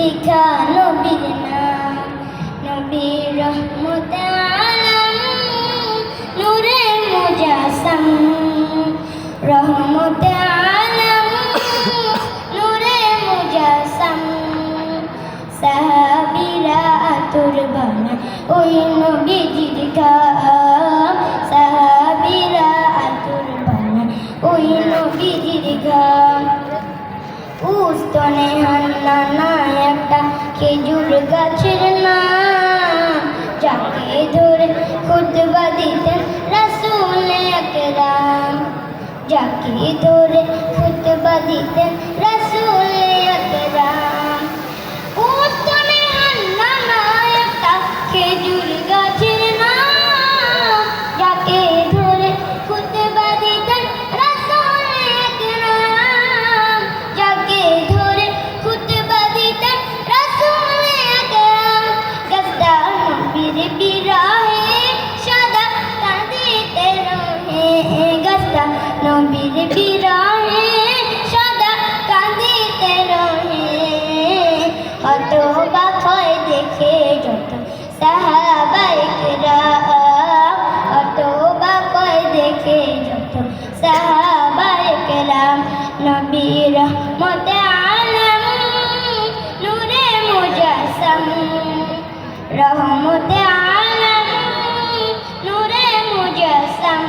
লিখা নবীর নাম, নবীর রহমতে আলম, নূরে মুজাসসাম, রহমতে আলম, নূরে মুজাসসাম। সাহাবীরা আতর বানায় ওই নবীজির ঘাম, সাহাবীরা আতর বানায় ওই নবীজির ঘাম। উস্তনে হান্নানা একটা খেজুর গাছের নাম, যাকে ধরে খুতবা দিতেন রাসূল আকরাম, যাকে ধরে খুতবা দিতেন রাসূল আকরাম। উস্তনে হান্নানা একটা খেজুর গাছের নাম, যাকে ধরে খুতবা দিতেন রাসূল আকরাম, যাকে ধরে খুতবা দিতেন রাসূল আকরাম। গাছটা নবীর বিরহে সদা কাঁদিতে রহে, গাছটা নবীর বিরহে সদা কাঁদিতে রহে। হতবাক হয় দেখে যত সাহাবায়ে কেরাম, হতবাক হয় দেখে যত সাহাবায়ে কেরাম। নবীর রহমতে আলম, নূরে মুজাসসাম, রহমতে আলম, নূরে মুজাসসাম।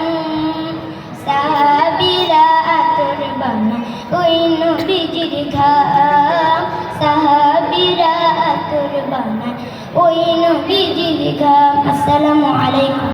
সাহাবীরা আতর বানায় ওই নবীজির ঘাম, সাহাবীরা আতর বানায় ওই নবীজির ঘাম। আসসালামু আলাইকুম।